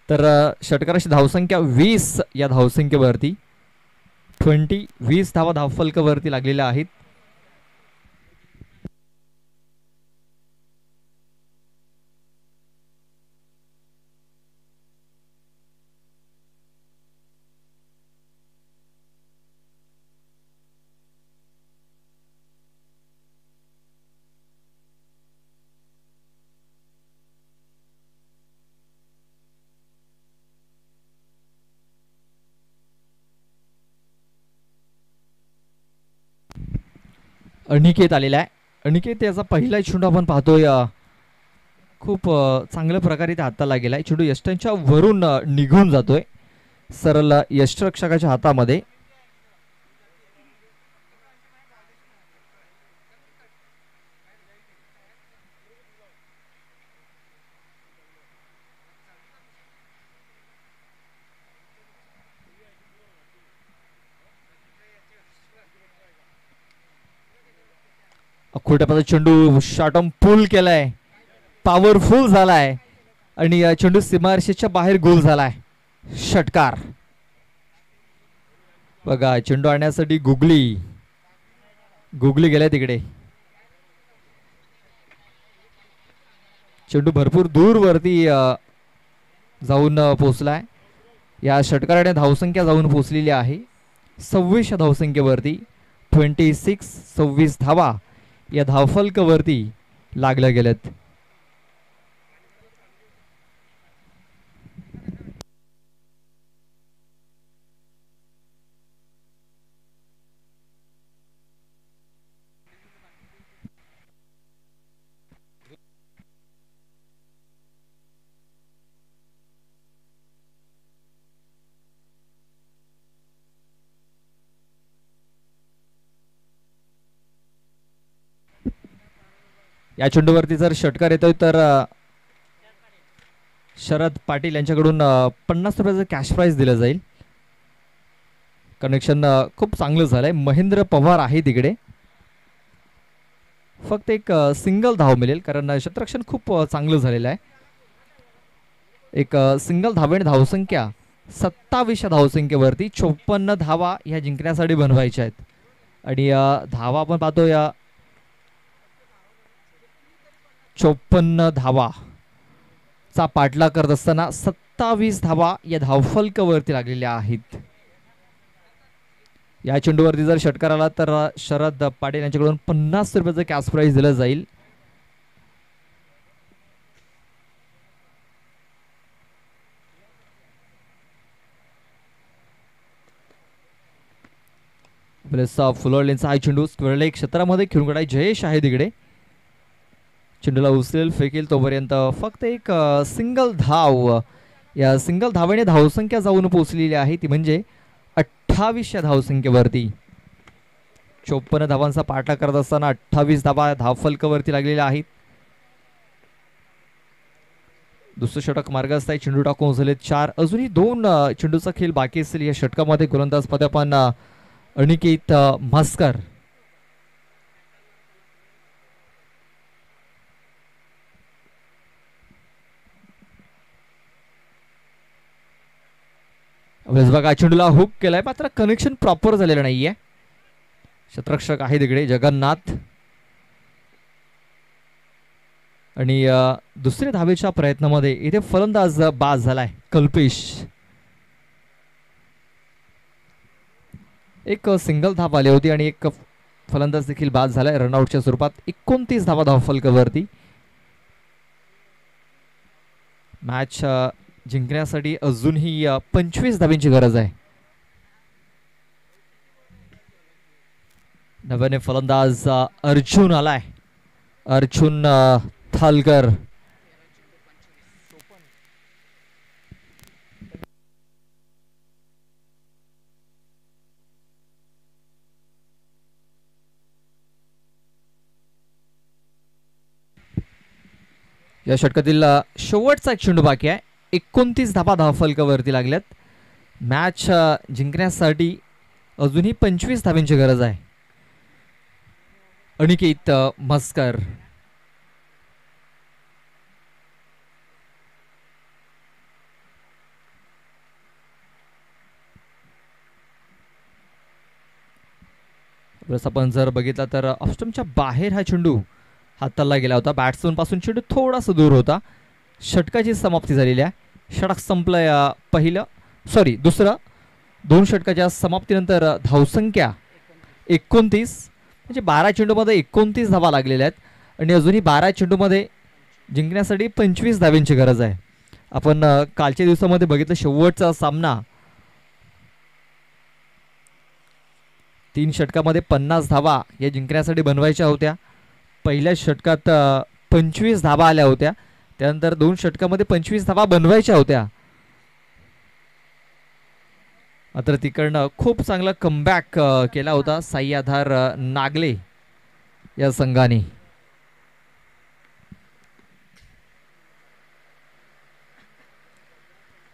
तर षटकाराची धावसंख्या 20 या धावसंख्येवरती 20 धावा धावफलकावरती लागलेल्या आहेत. अनिकेत आलेला आहे. अनिकेत याचा पहिला चेंडू आपण पाहतोय खूप चांगल्या प्रकारे त्या हाताला गेलाय. चेंडू यष्टांच्या वरून निघून जातोय सरळ यष्टरक्षकाच्या हातामध्ये. खोट्यापाचा चेंडू शॉटम पुल केलाय. पॉवरफुल झालाय आणि चेंडू सीमारेषेच्या बाहेर गोल झालाय. षटकार. बघा चेंडू आणण्यासाठी गुगली गेलाय तिकडे. चेंडू भरपूर दूर वरती जाऊन पोहोचलाय. या षटकाराने धावसंख्या जाऊन पोहोचलेली आहे 26 धावसंख्येवरती. 26 धावा या धावफलकावरती लागल्या गेल्यात. या चेंडूवरती जर षटकार येतोय तर शरद पाटील यांच्याकडून 50 रुपयाचं कॅश प्राइज दिलं जाईल. कनेक्शन खूप चांगलं झालंय. महेंद्र पवार आहे तिकडे. फक्त एक सिंगल धाव मिळेल कारण क्षेत्ररक्षण खूप चांगलं झालेलं आहे. एक सिंगल धावेने धावसंख्या 27 धावसंख्येवरती 54 धावा ह्या जिंकण्यासाठी बनवायच्या आहेत. आणि धावा आपण पाहतो या 54 धावा चा पाठलाग करत असताना 27 धावा या धावफलकावरती लागलेल्या आहेत. या चेंडूवरती जर षटकार आला तर शरद पाटील यांच्याकडून 50 रुपयाचं कॅश प्राइज दिलं जाईल. फुलवलेंचा हा चेंडू स्क्वेअर लेग क्षेत्रामध्ये खेळून काढाय जयेश आहे तिकडे. चेंडूला उचलेल फेकेल तोपर्यंत फक्त एक सिंगल धाव. या सिंगल धावेने धावसंख्या जाऊन पोहोचलेली आहे ती म्हणजे 28 या धावसंख्येवरती. 54 धावांचा पाठलाग करत असताना 28 धावा धावफलकावरती लागलेल्या आहेत. दुसरं षटक मार्गस्थ आहे. चेंडू टाकून झाले 4. अजूनही 2 चेंडूचा खेळ बाकी असेल या षटकामध्ये. गोलंदाज पद आपण अनिकेत म्हस्कर. बघा चेंडूला हुक केलाय मात्र कनेक्शन प्रॉपर झालेलं नाहीये. क्षेत्ररक्षक आहे तिकडे जगन्नाथ आणि दुसऱ्या धावेच्या प्रयत्नामध्ये इथे फलंदाज बाद झालाय कल्पेश. एक सिंगल धाव आली होती आणि एक फलंदाज देखील बाद झालाय रनआउटच्या स्वरूपात. 29 धावा धावफलकावरती. मॅच जिंकण्यासाठी अजूनही 25 धावांची गरज आहे. नव्याने फलंदाज अर्जुन आलाय. अर्जुन थालकर. या षटकातील शेवटचा एक चेंडू बाकी आहे. 29 धावा धावफलकावरती लागल्यात. मॅच जिंकण्यासाठी अजूनही 25 धावांची गरज आहे. अनिकेत मस्कर. आपण जर बघितला तर ऑफस्टंपच्या बाहेर हा चेंडू हाताला गेला होता. बॅट्समन पासून चेंडू थोडासा दूर होता. षटकाची समाप्ती झालेली आहे. षटक संपलंय दुसरं. 2 षटकाच्या समाप्तीनंतर धावसंख्या 29 म्हणजे 12 चेंडूमध्ये 29 धावा लागलेल्या आहेत आणि अजूनही 12 चेंडूमध्ये जिंकण्यासाठी 25 धावांची गरज आहे. आपण कालच्या दिवसामध्ये बघितलं शेवटचा सामना 3 षटकामध्ये 50 धावा या जिंकण्यासाठी बनवायच्या होत्या. पहिल्या षटकात 25 धावा आल्या होत्या. त्यानंतर 2 षटकामध्ये 25 धावा बनवायच्या होत्या. मात्र तिकडनं खूप चांगला कमबॅक केला होता साईआधार नागले या संघाने.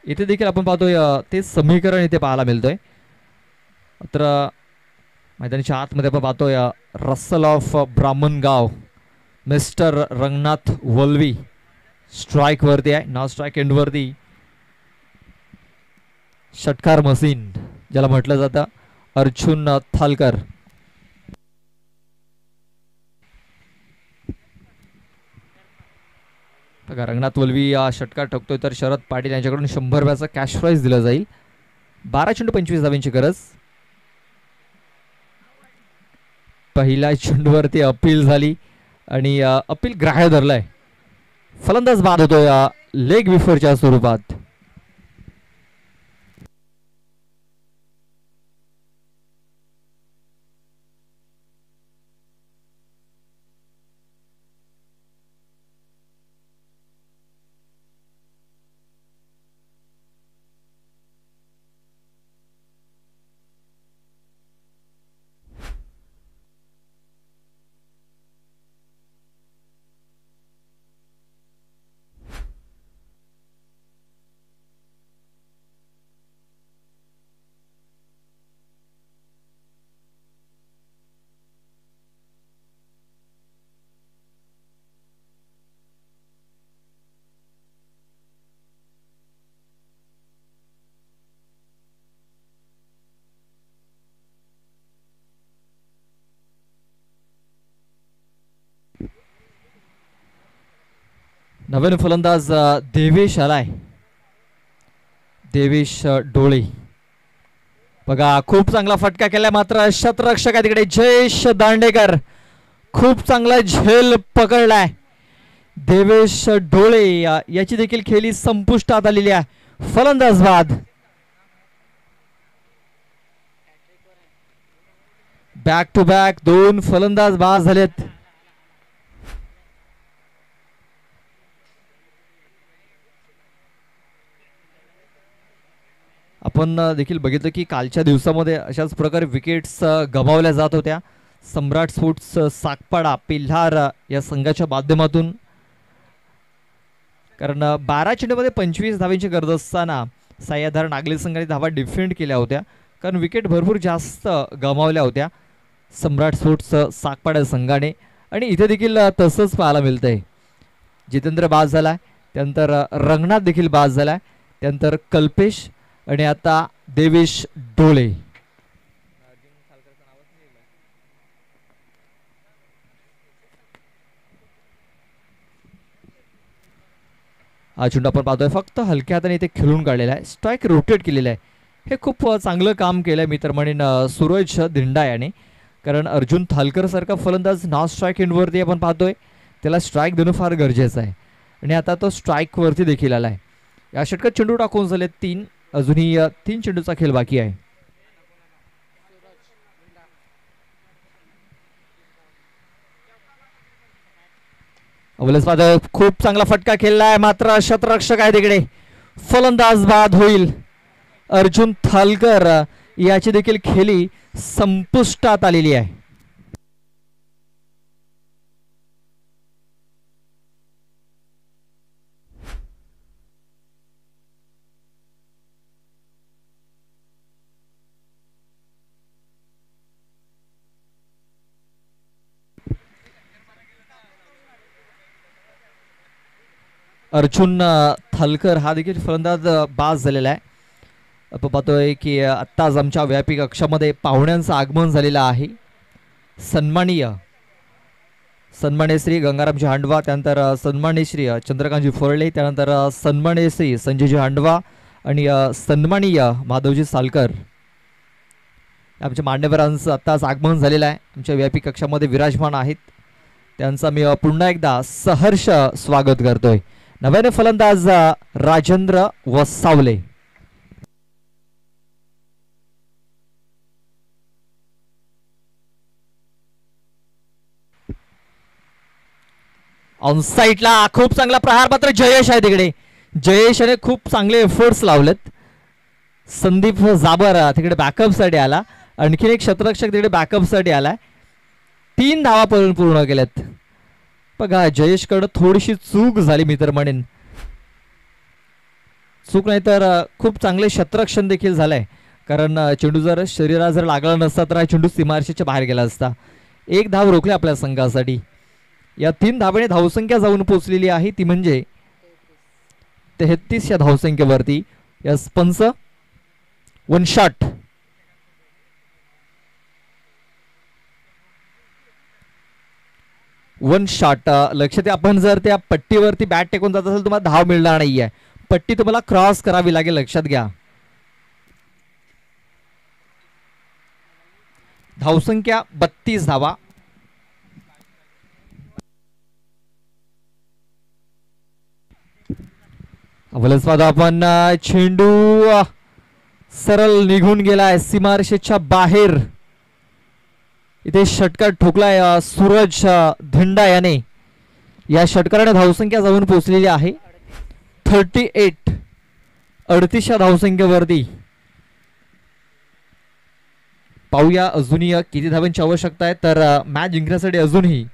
इथे देखील आपण पाहतोय ते समीकरण इथे पाहायला मिळतोय. मात्र मैदानाच्या आतमध्ये आपण पाहतोय Russell of Brahmangaon mister Ranganath Valvi strike वरती आहे. नॉन स्ट्राइक एंड वरती षटकार मशीन ज्याला म्हटलं जातं अर्जुन थालकर. बघा रंगनाथ वल्वी षटकार ठोकतोय तर शरद पाटील यांच्याकडून 100 रुपयाचा कॅश प्राइज दिला जाईल. 12 चेंडू 25 धावांची गरज. पहिल्या चेंडूवरती अपील झाली आणि अपील ग्राह्य धरलाय. फलंदाज बाद होतोय लेग विफरच्या स्वरूपात. नवीन फलंदाज देवेश आलाय. देवेश डोळे. बघा खूप चांगला फटका केला मात्र शतरक्षक आहे तिकडे जयेश दांडेकर. खूप चांगला झेल पकडलाय. देवेश डोळे याची देखील खेळी संपुष्टात आलेली आहे. फलंदाज बाद. बॅक टू बॅक 2 फलंदाज बाद झालेत. आपण देखील बघितलं की कालच्या दिवसामध्ये अशाच प्रकारे विकेट्स गमावल्या जात होत्या. सम्राट स्पोर्ट्स सागपाडा पिल्हार या संघाच्या माध्यमातून. कारण 12 चेंडूमध्ये 25 धावांची गरज असताना साईआधार नागले संघाने धावा डिफेंड केल्या होत्या. कारण विकेट भरपूर जास्त गमावल्या होत्या सम्राट स्पोर्ट्स सागपाडा संघाने. आणि इथे देखील तसंच पाहायला मिळतंय. जितेंद्र बाद झालाय. त्यानंतर रंगनाथ देखील बाद झालाय. त्यानंतर कल्पेश आणि आता देवेश डोळे. हा चेंडू आपण पाहतोय फक्त हलक्या हाताने इथे खेळून काढलेला आहे, स्ट्राईक रोटेट केलेला आहे. हे खूप चांगलं काम केलंय मी तर म्हणेन सूरज धिंडा याने, कारण अर्जुन थालकर सारखा फलंदाज नॉन स्ट्राईक एंडवरती आपण पाहतोय, त्याला स्ट्राईक देणं फार गरजेचं आहे आणि आता तो स्ट्राईक वरती देखील आलाय. या षटकात चेंडू टाकून झाले 3, अजूनही 3 चेंडूचा खेळ बाकी आहे. खूप चांगला फटका खेळलाय, मात्र शतरक्षक आहे तिकडे, फलंदाज बाद होईल. अर्जुन थालकर याची देखील खेळी संपुष्टात आलेली आहे. अर्जुन थालकर हा देखील फलंदाज बाज झालेला आहे. आपण पाहतोय की आत्ताच आमच्या व्यापी कक्षामध्ये पाहुण्यांचं आगमन झालेलं आहे. सन्माननीय श्री गंगारामजी हांडवा, त्यानंतर सन्माननीय श्री चंद्रकांतजी फोरळे, त्यानंतर सन्माननीय श्री संजयजी हांडवा आणि सन्माननीय माधवजी सालकर, आमच्या मान्यवरांचं आत्ताच आगमन झालेलं आहे, आमच्या व्यापी कक्षामध्ये विराजमान आहेत. त्यांचा मी पुन्हा एकदा सहर्ष स्वागत करतोय. नव्याने फलंदाज राजेंद्र वसावले. ऑन साईडला खूप चांगला प्रहार, मात्र जयेश आहे तिकडे. जयेशने खूप चांगले एफर्ट्स लावलेत. संदीप जाबर तिकडे बॅकअप साठी आला, आणखीन एक शतरक्षक तिकडे बॅकअप साठी आलाय. 3 धावा पूर्ण केल्यात. बघा जयेशकडं थोडीशी चूक झाली मी तर म्हणेन, चूक नाही तर खूप चांगले शतरक्षण देखील झालंय, कारण चेंडू जर शरीरात जर लागला नसता तर हा चेंडू सीमारेषेच्या बाहेर गेला असता. 1 धाव रोखली आपल्या संघासाठी. या 3 धावेने धावसंख्या जाऊन पोहोचलेली आहे, ती म्हणजे 33 या धावसंख्येवरती. यस पंच, 1 शॉट. लक्षात आपण जर त्या पट्टीवरती बॅट टेकून जात असेल तुम्हाला धाव मिळणार नाहीये, पट्टी तुम्हाला क्रॉस करावी लागेल, लक्षात घ्या. धावसंख्या 32 धावा. आपण चेंडू सरळ निघून गेलाय सीमारेषेच्या बाहेर. इथे षटकार ठोकलाय सूरज धिंडा याने. या षटकाराने धावसंख्या जाऊन पोहोचलेली आहे 38, 38 धावसंख्येवरती. पाहूया अजूनही किती धावांची आवश्यकता आहे, तर मॅच जिंकण्यासाठी अजूनही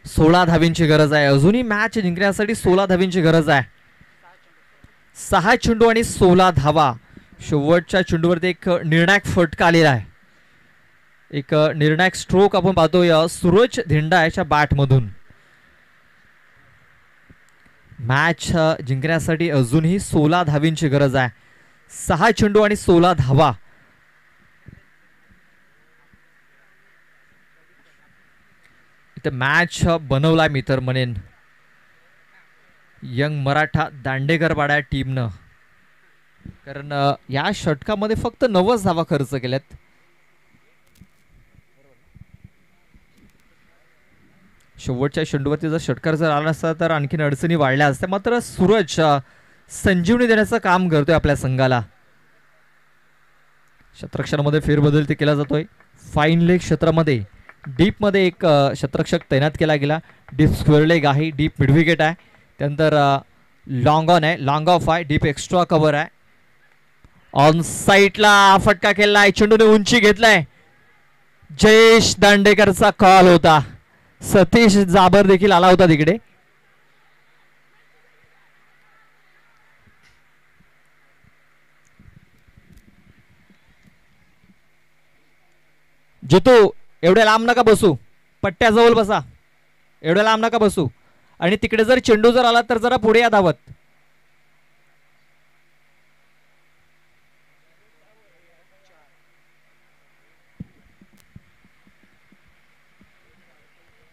16 धावांची गरज आहे. अजूनही मॅच जिंकण्यासाठी 16 धावांची गरज आहे. 6 चेंडू आणि 16 धावा. शेवटच्या चेंडूवरती एक निर्णायक फटका आलेला आहे, एक निर्णायक स्ट्रोक आपण पाहतोय सूरज धिंडा याच्या बॅट मधून. मॅच जिंकण्यासाठी अजूनही 16 धावांची गरज आहे. 6 चेंडू आणि 16 धावा. इथे मॅच बनवला मी तर म्हणेन यंग मराठा दांडेकर पाड्या टीमनं, कारण या षटकामध्ये फक्त 90 धावा खर्च केल्यात. शेवटच्या चेंडूवरती जर षटकार जर आला असता तर आणखीन अडचणी वाढल्या असत्या, मात्र सूरज संजीवनी देण्याचं काम करतोय आपल्या संघाला. शतरक्षणामध्ये फेरबदल ते केला जातोय. फाईन लेग क्षेत्रामध्ये डीप मध्ये एक शतरक्षक तैनात केला गेला. डीप स्क्वेअर लेग आहे, डीप मिड विकेट आहे, त्यानंतर लॉंग ऑन आहे, लॉंग ऑफ आहे, डीप एक्स्ट्रा कव्हर आहे. ऑन साईडला फटका केलाय, चेंडूने उंची घेतलाय. जयेश दांडेकरचा कॉल होता. सतीश जाबर देखील आला होता तिकडे. जितू एवढ्या लांब नका बसू, पट्ट्याजवळ बसा, एवढ्या लांब नका बसू. आणि तिकडे जर चेंडू जर आला तर जरा पुढे या धावत.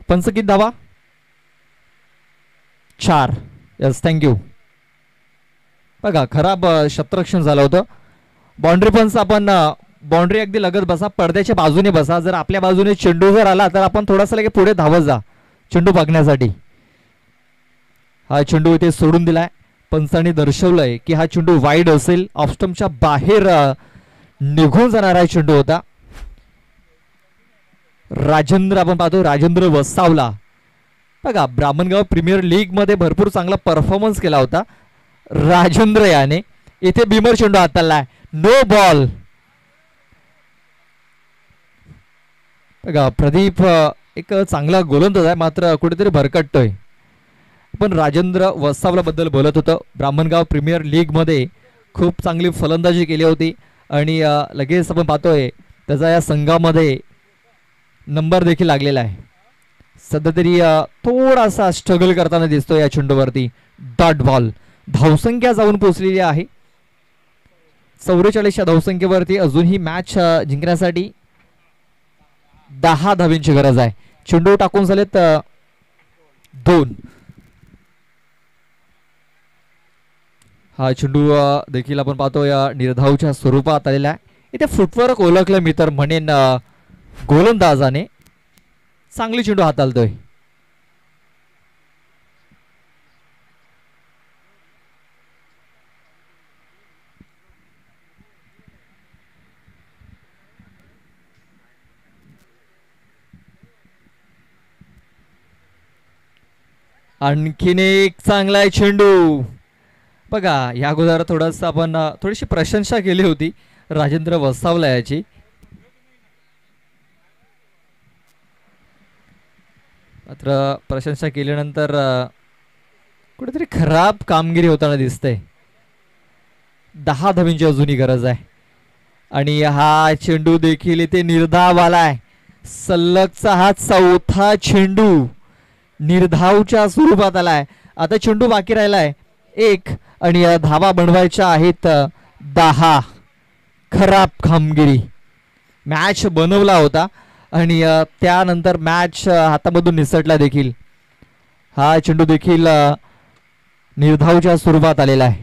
पंच किती धावा? 4. Yes, thank you. बघा खराब क्षेत्ररक्षण झालं होतं. बाउंड्री पंच आपण बाउंड्री अगदी लगत बसा, पडद्याच्या बाजूने बसा. जर आपल्या बाजूने चेंडू जर आला तर आपण थोडासा लगे पुढे धावत जा चेंडू बघण्यासाठी. हा चेंडू इथे सोडून दिलाय. पंचांनी दर्शवलंय की हा चेंडू वाईड असेल, ऑफस्टम्पच्या बाहेर निघून जाणारा चेंडू होता. राजेंद्र आपण पाहतो, राजेंद्र वसावला. बघा ब्राह्मणगाव प्रीमियर लीग मध्ये भरपूर चांगला परफॉर्मन्स केला होता राजेंद्र याने. इथे भीमर चेंडू हाताळलाय, नो बॉल. बघा प्रदीप एक चांगला गोलंदाज आहे, मात्र कुठेतरी भरकटतोय. पण राजेंद्र वसावला बद्दल बोलत होतं. ब्राह्मणगाव प्रीमियर लीग मध्ये खूप चांगली फलंदाजी केली होती आणि लगेच आपण पाहतोय त्याचा या संघामध्ये नंबर देखील लागलेला आहे. सध्या तरी थोडासा स्ट्रगल करताना दिसतो या चेंडूवरती. Dot ball. धावसंख्या जाऊन पोहोचलेली आहे 44 धावसंख्येवरती. अजून ही मॅच जिंकण्यासाठी 10 धावींची गरज आहे. चेंडू टाकून झालेत 2. हा चेंडू देखील आपण पाहतो या निर्धावच्या स्वरूपात आलेला आहे. इथे फुटवर्क ओळखलं मी तर म्हणेन गोलंदाजाने. चांगली चेंडू हाताळतोय. आणखीन एक चांगला आहे चेंडू. बघा या अगोदर थोडंसं आपण थोडीशी प्रशंसा केली होती राजेंद्र वसावला याची. मात्र प्रशंसा केल्यानंतर कुठेतरी खराब कामगिरी होताना दिसते. 10 धावींची अजूनही गरज आहे आणि हा चेंडू देखील इथे निर्धाव आलाय. सलगचा हा 4था चेंडू निर्धावच्या स्वरूपात आलाय. आता चेंडू बाकी राहिलाय 1 आणि धावा बनवायच्या आहेत 10. खराब कामगिरी. मॅच बनवला होता आणि त्यानंतर मॅच हातामधून निसटला देखील. हा चेंडू देखील निर्धावच्या स्वरूपात आलेला आहे.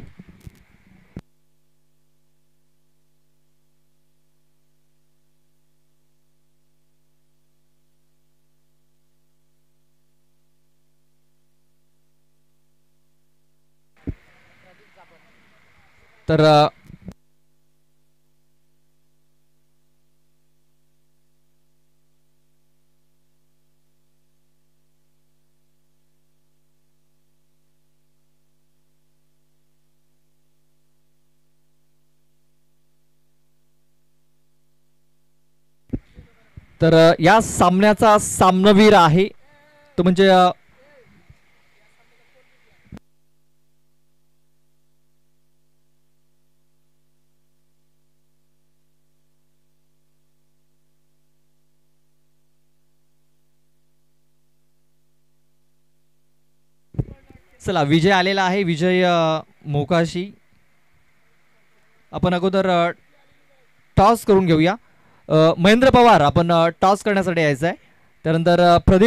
तर तर या सामन्याचा सामनावीर आहे तो म्हणजे चला विजय आलेला आहे. विजय मोकाशी. आपण अगोदर टॉस करून घेऊया. महेंद्र पवार आपण टॉस करण्यासाठी यायचं आहे. त्यानंतर प्रदीप